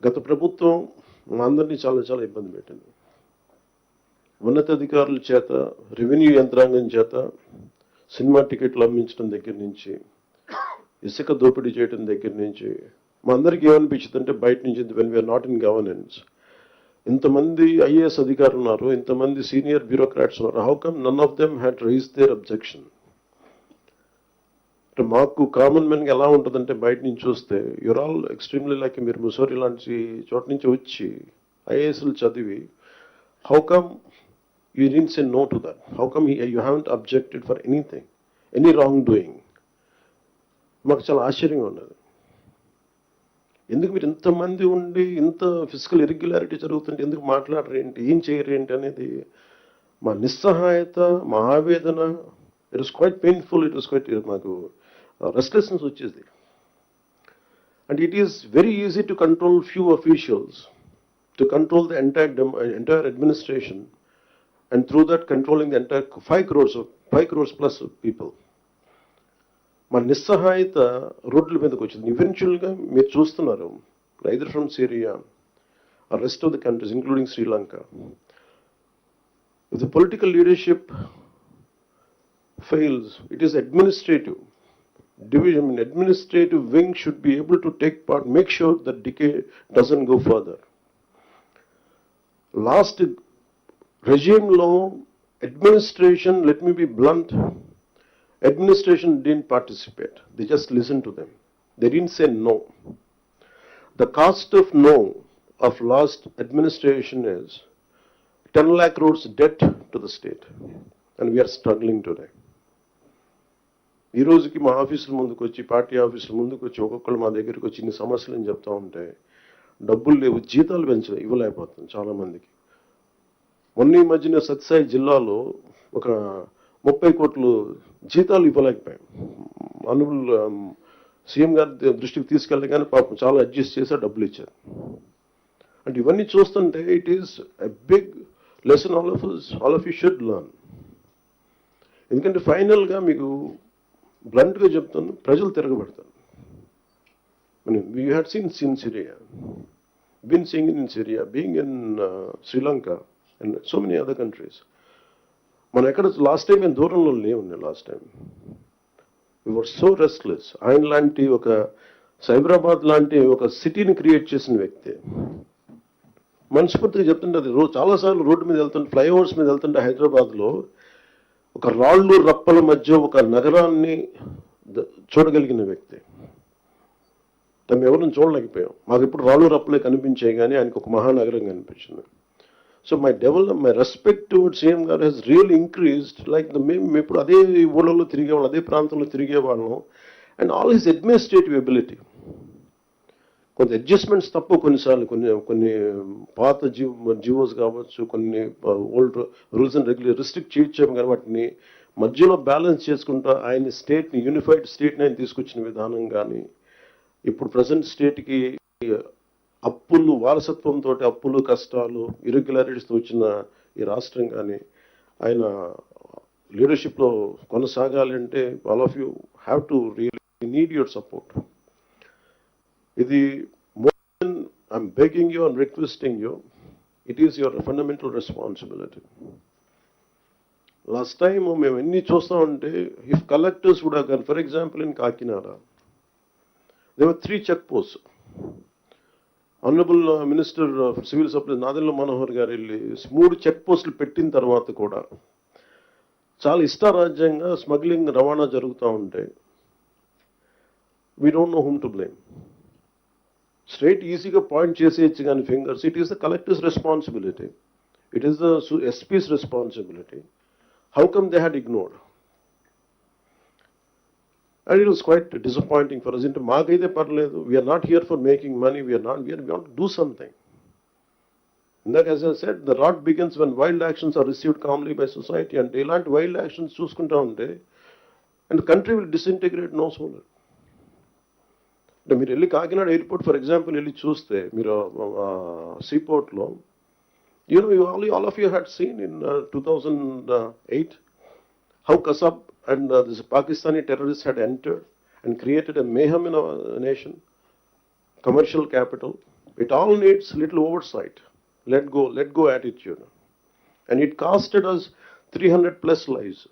గత ప్రభుత్వం మా అందరినీ చాలా చాలా ఇబ్బంది పెట్టింది. ఉన్నతాధికారుల చేత, రెవెన్యూ యంత్రాంగం చేత సినిమా టికెట్లు అమ్మించడం దగ్గర నుంచి, ఇసుక దోపిడీ చేయడం దగ్గర నుంచి మా అందరికీ ఏమనిపించింది అంటే బయట నుంచి when we're not in governance, ఇంతమంది ఐఏఎస్ అధికారులు ఉన్నారు, ఇంతమంది సీనియర్ బ్యూరోక్రాట్స్ ఉన్నారు, how come none of them had raise their objection. అంటే మాకు కామన్ మెన్కి ఎలా ఉంటుందంటే బయట నుంచి చూస్తే యూర్ ఆల్ ఎక్స్ట్రీమ్లీ లైక్ మీరు ముసోరి లాంటి చోట నుంచి వచ్చి ఐఏఎస్లు చదివి how come you didn't say no to that, how come you haven't objected for anything, any wrong doing. మాకు చాలా ఆశ్చర్యంగా ఉన్నది. ఎందుకు మీరు ఇంతమంది ఉండి ఇంత ఫిజికల్ ఇర్రెగ్యులారిటీ జరుగుతుంటే ఎందుకు మాట్లాడరేంటి, ఏం చేయరేంటి అనేది మా నిస్సహాయత, మా ఆవేదన. It was quite painful, it was quite, మాకు రెస్ట్లెస్నెస్ వచ్చేది. And it is very easy to control few officials, to control the entire administration, and through that controlling the entire 5 crores plus people. మా నిస్సహాయత రోడ్ల మీదకి వచ్చింది. ఈవెన్చువల్గా మీరు చూస్తున్నారు, either from Syria or rest of the countries including Sri Lanka, if the political leadership fails, it is administrative division. Administrative wing should be able to take part, make sure that decay doesn't go further. Last regime law, administration, let me be blunt, administration didn't participate. They just listened to them. They didn't say no. The cost of no of last administration is 10 lakh crores debt to the state, and we are struggling today. ఈ రోజుకి మా ఆఫీసుల ముందుకు వచ్చి, party ఆఫీసుల ముందుకు వచ్చి ఒక్కొక్కరు మా దగ్గరికి వచ్చి ఇన్ని సమస్యలు అని చెప్తా ఉంటే డబ్బులు లేవు, జీతాలు ఇవ్వలేకపోతుంది చాలామందికి. మొన్న ఈ మధ్యన సత్యసాయి జిల్లాలో ఒక 30 కోట్లు జీతాలు ఇవ్వలేకపోయాం. అనుబుల్ సీఎం గారి దృష్టికి తీసుకెళ్ళి కానీ పాపం చాలా అడ్జస్ట్ చేసి డబ్బులు ఇచ్చారు. అంటే ఇవన్నీ చూస్తుంటే it is a big lesson all of you should learn. ఎందుకంటే ఫైనల్గా మీకు బ్లంట్గా చెప్తాను, ప్రజలు తిరగబడతారు. We had seen Syria, been seeing in Syria, being in Sri Lanka and so many other countries. మనం ఎక్కడ లాస్ట్ టైం మేము దూరంలో లేవున్నాయి. Last time we were so restless. ఆయన లాంటి ఒక సైబరాబాద్ లాంటి ఒక సిటీని క్రియేట్ చేసిన వ్యక్తి మనస్ఫూర్తిగా చెప్తుంటే, అది చాలాసార్లు రోడ్డు మీద వెళ్తుంటే, ఫ్లైఓవర్స్ మీద వెళ్తుంటే హైదరాబాద్లో ఒక రాళ్ళు రప్పల మధ్య ఒక నగరాన్ని చూడగలిగిన వ్యక్తి. మేము ఎవరిని చూడలేకపోయాం. మాకు ఇప్పుడు రాళ్ళు రప్పలే కనిపించాయి, కానీ ఆయనకు ఒక మహానగరం కనిపించింది. So my respect towards CM గారు హెస్ రియల్లీ ఇంక్రీజ్డ్. లైక్ మేము ఇప్పుడు అదే ఊళ్ళలో తిరిగేవాళ్ళం, అదే ప్రాంతంలో తిరిగేవాళ్ళం. And all his administrative ability, కొంత అడ్జస్ట్మెంట్స్ తప్ప కొన్నిసార్లు కొన్ని పాత జీవోస్ కావచ్చు, కొన్ని old rules and regulation restrict చేయొచ్చాము, కానీ వాటిని మధ్యలో బ్యాలెన్స్ చేసుకుంటా ఆయన స్టేట్ని, యూనిఫైడ్ స్టేట్ని ఆయన తీసుకొచ్చిన విధానం కానీ, ఇప్పుడు ప్రజెంట్ స్టేట్కి అప్పులు, వారసత్వంతో అప్పులు, కష్టాలు, ఇరెగ్యులారిటీస్తో వచ్చిన ఈ రాష్ట్రం కానీ ఆయన లీడర్షిప్లో కొనసాగాలంటే all of you have to really need your support. ఇది more than I'm begging you and requesting you, it is your fundamental responsibility. Last time మేము ఎన్ని చూస్తామంటే, if collectors would have gone, for example in Kakinada there were 3 check post. Honourable minister of civil supplies Nadendla Manohar గారు వెళ్ళి 3 check పోస్టులు పెట్టిన తర్వాత కూడా చాలా ఇష్టారాజ్యంగా స్మగ్లింగ్, రవాణా జరుగుతూ ఉంటే we don't know whom to blame. Straight ఈజీగా పాయింట్ చేసేయచ్చు కానీ fingers, it is the collector's responsibility, it is the SP's responsibility. How come they had ignored? And it was quite disappointing for us. Into మాకైతే పర్లేదు, we're not here for making money, we want to do something. And that, as I said, the rot begins when wild actions are received calmly by society. And ఇలాంటి wild actions చూసుకుంటా ఉంటే and country will disintegrate no sooner. అంటే మీరు వెళ్ళి Kakinada airport for example వెళ్ళి చూస్తే, మీరు సీపోర్ట్లో, all of you had seen in 2008 how Kasab and this Pakistani terrorists had entered and created a mayhem in our nation, commercial capital. It all needs little oversight. Let go attitude. And it costed us 300 plus lives.